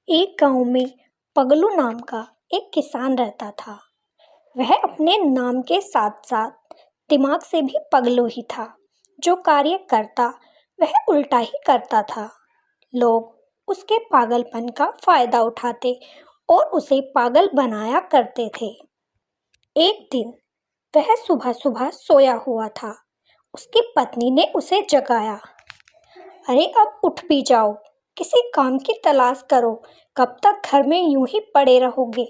एक गांव में पगलू नाम का एक किसान रहता था। वह अपने नाम के साथ साथ दिमाग से भी पगलू ही था। जो कार्य करता वह उल्टा ही करता था। लोग उसके पागलपन का फायदा उठाते और उसे पागल बनाया करते थे। एक दिन वह सुबह सुबह सोया हुआ था। उसकी पत्नी ने उसे जगाया। अरे अब उठ भी जाओ, किसी काम की तलाश करो, कब तक घर में यूं ही पड़े रहोगे।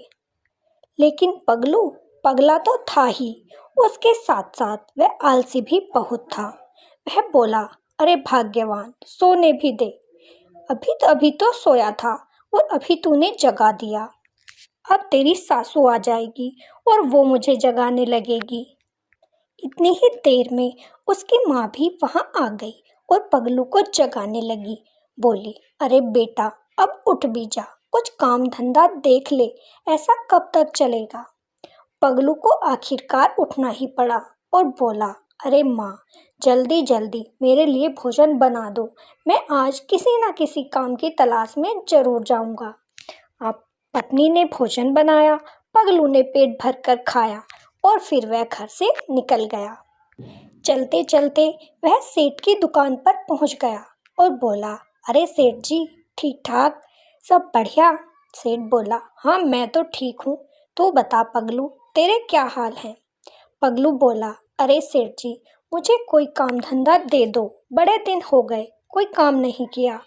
लेकिन पगलू पगला तो था ही, उसके साथ साथ वह आलसी भी बहुत था। वह बोला, अरे भाग्यवान, सोने भी दे। अभी तो सोया था और अभी तूने जगा दिया। अब तेरी सासू आ जाएगी और वो मुझे जगाने लगेगी। इतनी ही देर में उसकी माँ भी वहां आ गई और पगलू को जगाने लगी। बोली, अरे बेटा, अब उठ भी जा, कुछ काम धंधा देख ले, ऐसा कब तक चलेगा। पगलू को आखिरकार उठना ही पड़ा और बोला, अरे माँ, जल्दी जल्दी मेरे लिए भोजन बना दो, मैं आज किसी न किसी काम की तलाश में जरूर जाऊंगा। अब पत्नी ने भोजन बनाया, पगलू ने पेट भर कर खाया और फिर वह घर से निकल गया। चलते चलते वह सेठ की दुकान पर पहुंच गया और बोला, अरे सेठ जी, ठीक ठाक, सब बढ़िया। सेठ बोला, हाँ मैं तो ठीक हूँ, तू बता पगलू, तेरे क्या हाल हैं। पगलू बोला, अरे सेठ जी, मुझे कोई काम धंधा दे दो, बड़े दिन हो गए कोई काम नहीं किया।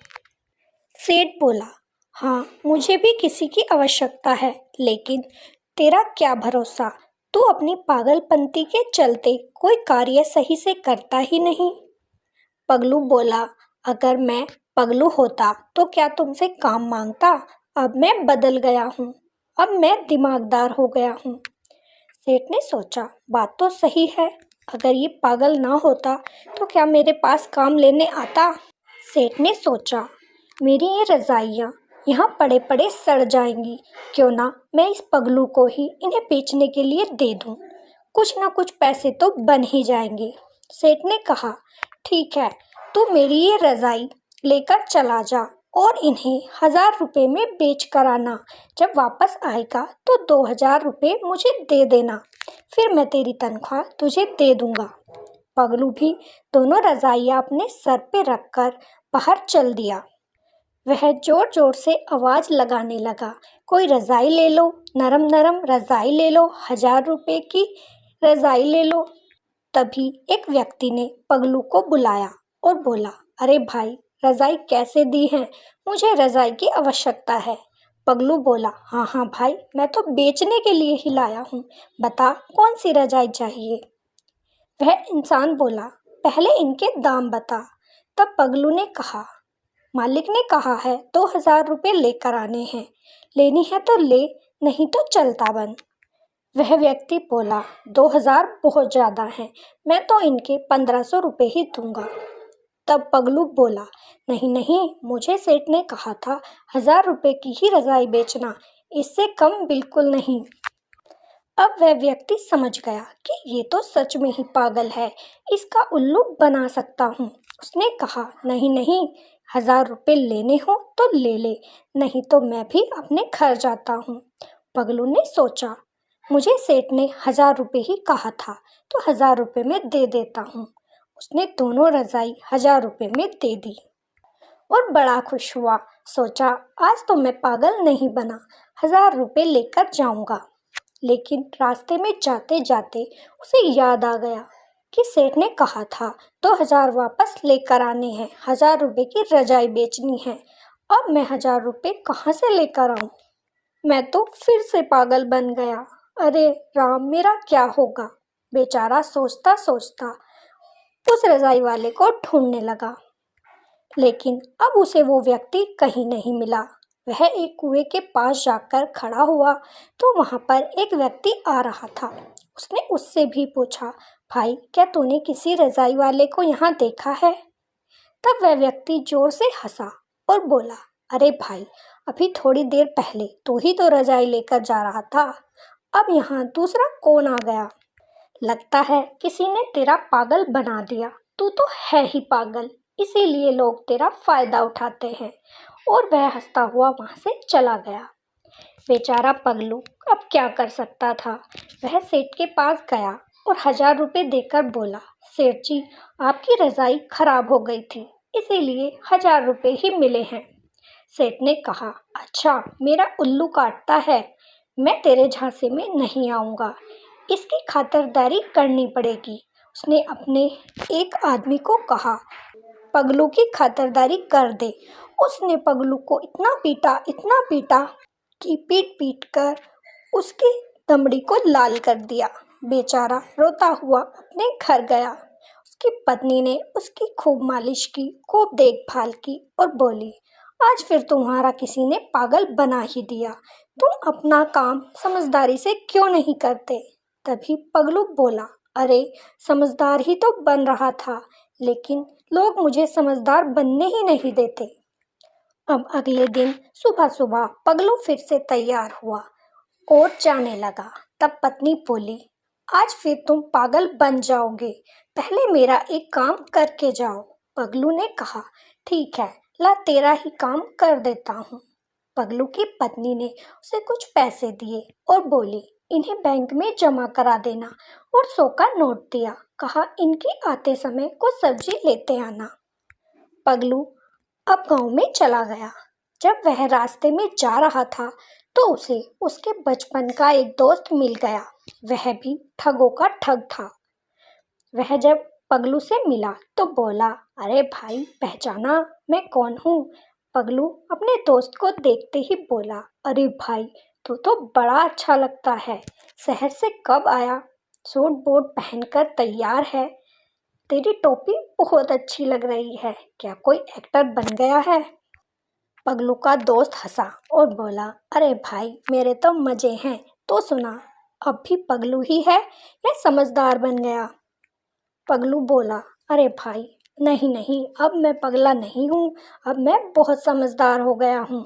सेठ बोला, हाँ मुझे भी किसी की आवश्यकता है, लेकिन तेरा क्या भरोसा, तू अपनी पागलपंती के चलते कोई कार्य सही से करता ही नहीं। पगलू बोला, अगर मैं पगलू होता तो क्या तुमसे काम मांगता। अब मैं बदल गया हूँ, अब मैं दिमागदार हो गया हूँ। सेठ ने सोचा, बात तो सही है, अगर ये पागल ना होता तो क्या मेरे पास काम लेने आता। सेठ ने सोचा, मेरी ये रजाइयाँ यहाँ पड़े पड़े सड़ जाएंगी, क्यों ना मैं इस पगलू को ही इन्हें बेचने के लिए दे दूँ, कुछ ना कुछ पैसे तो बन ही जाएंगे। सेठ ने कहा, ठीक है, तू मेरी ये रजाई लेकर चला जा और इन्हें 1000 रुपये में बेच कर आना। जब वापस आएगा तो 2000 रुपये मुझे दे देना, फिर मैं तेरी तनख्वाह तुझे दे दूंगा। पगलू भी दोनों रजाइयाँ अपने सर पे रखकर बाहर चल दिया। वह जोर जोर से आवाज लगाने लगा, कोई रजाई ले लो, नरम नरम रजाई ले लो, 1000 रुपये की रजाई ले लो। तभी एक व्यक्ति ने पगलू को बुलाया और बोला, अरे भाई, रजाई कैसे दी है, मुझे रजाई की आवश्यकता है। पगलू बोला, हाँ हाँ भाई, मैं तो बेचने के लिए ही लाया हूँ, बता कौन सी रजाई चाहिए। वह इंसान बोला, पहले इनके दाम बता। तब पगलू ने कहा, मालिक ने कहा है 2000 रुपये लेकर आने हैं, लेनी है तो ले, नहीं तो चलता बन। वह व्यक्ति बोला, 2000 बहुत ज़्यादा हैं, मैं तो इनके 1500 रुपये ही दूंगा। तब पगलू बोला, नहीं नहीं, मुझे सेठ ने कहा था 1000 रुपये की ही रजाई बेचना, इससे कम बिल्कुल नहीं। अब वह व्यक्ति समझ गया कि ये तो सच में ही पागल है, इसका उल्लू बना सकता हूँ। उसने कहा, नहीं नहीं, 1000 रुपये लेने हो तो ले ले, नहीं तो मैं भी अपने घर जाता हूँ। पगलू ने सोचा, मुझे सेठ ने 1000 रुपये ही कहा था, तो 1000 रुपये में दे देता हूँ। उसने दोनों रजाई 1000 रुपये में दे दी और बड़ा खुश हुआ। सोचा, आज तो मैं पागल नहीं बना, 1000 रुपये लेकर जाऊंगा। लेकिन रास्ते में जाते जाते उसे याद आ गया कि सेठ ने कहा था 2000 वापस लेकर आने हैं, 1000 रुपये की रजाई बेचनी है। अब मैं 1000 रुपये कहाँ से लेकर आऊं। मैं तो फिर से पागल बन गया। अरे राम, मेरा क्या होगा। बेचारा सोचता सोचता उस रजाई वाले को ढूंढने लगा, लेकिन अब उसे वो व्यक्ति कहीं नहीं मिला। वह एक कुएं के पास जाकर खड़ा हुआ तो वहां पर एक व्यक्ति आ रहा था। उसने उससे भी पूछा, भाई, क्या तूने किसी रजाई वाले को यहाँ देखा है। तब वह व्यक्ति जोर से हंसा और बोला, अरे भाई, अभी थोड़ी देर पहले तू ही तो रजाई लेकर जा रहा था, अब यहाँ दूसरा कौन आ गया। लगता है किसी ने तेरा पागल बना दिया, तू तो है ही पागल, इसीलिए लोग तेरा फायदा उठाते हैं और वह हंसता हुआ वहाँ से चला गया। बेचारा पगलू अब क्या कर सकता था। वह सेठ के पास गया और 1000 रुपये देकर बोला, सेठ जी, आपकी रजाई खराब हो गई थी, इसीलिए 1000 रुपये ही मिले हैं। सेठ ने कहा, अच्छा, मेरा उल्लू काटता है, मैं तेरे झांसे में नहीं आऊँगा, इसकी खातिरदारी करनी पड़ेगी। उसने अपने एक आदमी को कहा, पगलू की खातिरदारी कर दे। उसने पगलू को इतना पीटा कि पीट कर उसकी दमड़ी को लाल कर दिया। बेचारा रोता हुआ अपने घर गया। उसकी पत्नी ने उसकी खूब मालिश की, खूब देखभाल की और बोली, आज फिर तुम्हारा किसी ने पागल बना ही दिया, तुम अपना काम समझदारी से क्यों नहीं करते। तभी पगलू बोला, अरे समझदार ही तो बन रहा था, लेकिन लोग मुझे समझदार बनने ही नहीं देते। अब अगले दिन सुबह सुबह पगलू फिर से तैयार हुआ और जाने लगा। तब पत्नी बोली, आज फिर तुम पागल बन जाओगे, पहले मेरा एक काम करके जाओ। पगलू ने कहा, ठीक है, ला तेरा ही काम कर देता हूँ। पगलू की पत्नी ने उसे कुछ पैसे दिए और बोली, इन्हें बैंक में जमा करा देना, और 100 का नोट दिया। कहा, इनकी आते समय कुछ सब्जी लेते आना। पगलू अब गांव में चला गया। जब वह रास्ते में जा रहा था तो उसे उसके बचपन का एक दोस्त मिल गया। वह भी ठगों का ठग था। वह जब पगलू से मिला तो बोला, अरे भाई, पहचाना मैं कौन हूँ। पगलू अपने दोस्त को देखते ही बोला, अरे भाई, तू तो बड़ा अच्छा लगता है, शहर से कब आया, सूट बूट पहनकर तैयार है, तेरी टोपी बहुत अच्छी लग रही है, क्या कोई एक्टर बन गया है। पगलू का दोस्त हंसा और बोला, अरे भाई, मेरे तो मजे हैं, तो सुना, अब भी पगलू ही है या समझदार बन गया। पगलू बोला, अरे भाई, नहीं नहीं, अब मैं पगला नहीं हूँ, अब मैं बहुत समझदार हो गया हूँ,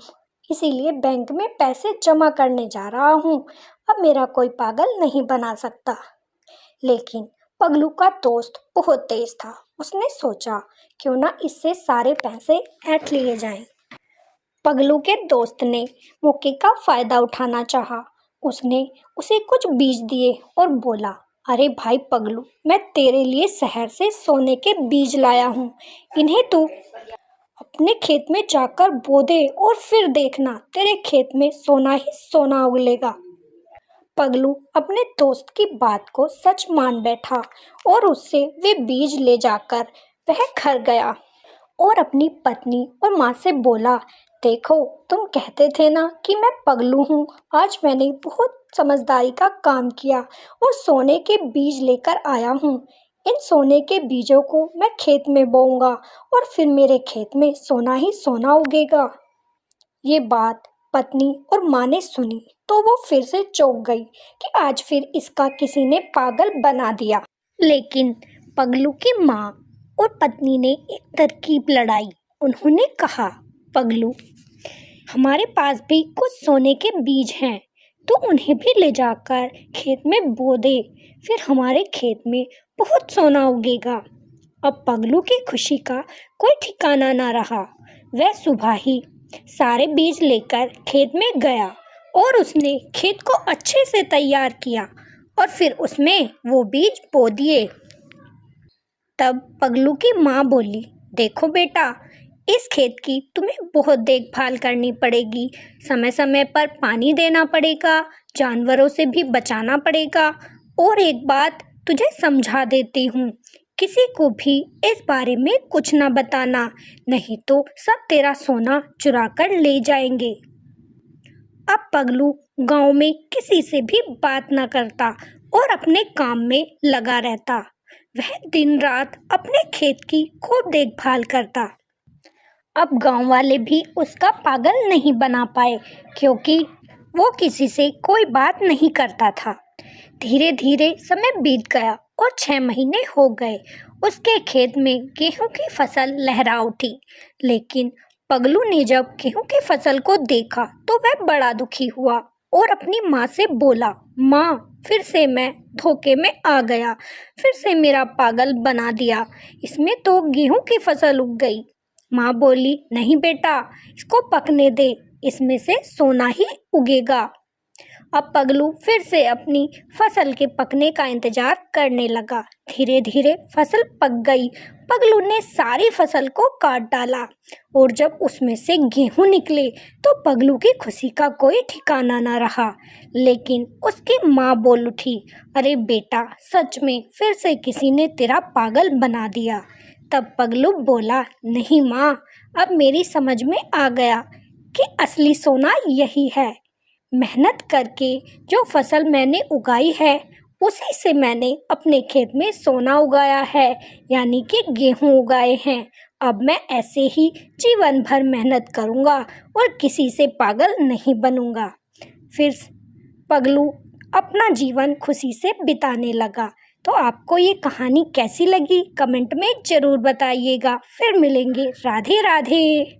इसीलिए बैंक में पैसे जमा करने जा रहा हूँ, अब मेरा कोई पागल नहीं बना सकता। लेकिन पगलू का दोस्त बहुत तेज था। उसने सोचा, क्यों ना इससे सारे पैसे ऐंठ लिए जाएं। पगलू के दोस्त ने मौके का फायदा उठाना चाहा। उसने उसे कुछ बीज दिए और बोला, अरे भाई पगलू, मैं तेरे लिए शहर से सोने के बीज लाया हूँ, इन्हें तू अपने खेत में जाकर बो दे और फिर देखना, तेरे खेत में सोना ही सोना उगलेगा। पगलू अपने दोस्त की बात को सच मान बैठा और उससे वे बीज ले जाकर वह घर गया और अपनी पत्नी और माँ से बोला, देखो, तुम कहते थे ना कि मैं पगलू हूँ, आज मैंने बहुत समझदारी का काम किया और सोने के बीज लेकर आया हूँ। इन सोने के बीजों को मैं खेत में बोऊंगा और फिर मेरे खेत में सोना ही सोना उगेगा। ये बात पत्नी और माँ ने सुनी तो वो फिर से चौंक गई कि आज फिर इसका किसी ने पागल बना दिया। लेकिन पगलू की माँ और पत्नी ने एक तरकीब लड़ाई। उन्होंने कहा, पगलू, हमारे पास भी कुछ सोने के बीज हैं, तो उन्हें भी ले जाकर खेत में बो दे, फिर हमारे खेत में बहुत सोना उगेगा। अब पगलू की खुशी का कोई ठिकाना ना रहा। वह सुबह ही सारे बीज लेकर खेत में गया और उसने खेत को अच्छे से तैयार किया और फिर उसमें वो बीज बो दिए। तब पगलू की माँ बोली, देखो बेटा, इस खेत की तुम्हें बहुत देखभाल करनी पड़ेगी, समय समय पर पानी देना पड़ेगा, जानवरों से भी बचाना पड़ेगा। और एक बात तुझे समझा देती हूँ, किसी को भी इस बारे में कुछ ना बताना, नहीं तो सब तेरा सोना चुरा कर ले जाएंगे। अब पगलू गांव में किसी से भी बात ना करता और अपने काम में लगा रहता। वह दिन रात अपने खेत की खूब देखभाल करता। अब गांव वाले भी उसका पागल नहीं बना पाए, क्योंकि वो किसी से कोई बात नहीं करता था। धीरे धीरे समय बीत गया और 6 महीने हो गए। उसके खेत में गेहूं की फसल लहरा उठी। लेकिन पगलू ने जब गेहूं की फसल को देखा तो वह बड़ा दुखी हुआ और अपनी माँ से बोला, माँ, फिर से मैं धोखे में आ गया, फिर से मेरा पागल बना दिया, इसमें तो गेहूं की फसल उग गई। माँ बोली, नहीं बेटा, इसको पकने दे, इसमें से सोना ही उगेगा। अब पगलू फिर से अपनी फसल के पकने का इंतजार करने लगा। धीरे धीरे फसल पक गई। पगलू ने सारी फसल को काट डाला और जब उसमें से गेहूं निकले तो पगलू की खुशी का कोई ठिकाना न रहा। लेकिन उसकी माँ बोल उठी, अरे बेटा, सच में फिर से किसी ने तेरा पागल बना दिया। तब पगलू बोला, नहीं माँ, अब मेरी समझ में आ गया कि असली सोना यही है। मेहनत करके जो फसल मैंने उगाई है उसी से मैंने अपने खेत में सोना उगाया है, यानी कि गेहूं उगाए हैं। अब मैं ऐसे ही जीवन भर मेहनत करूंगा और किसी से पागल नहीं बनूंगा। फिर पगलू अपना जीवन खुशी से बिताने लगा। तो आपको ये कहानी कैसी लगी कमेंट में ज़रूर बताइएगा। फिर मिलेंगे। राधे राधे।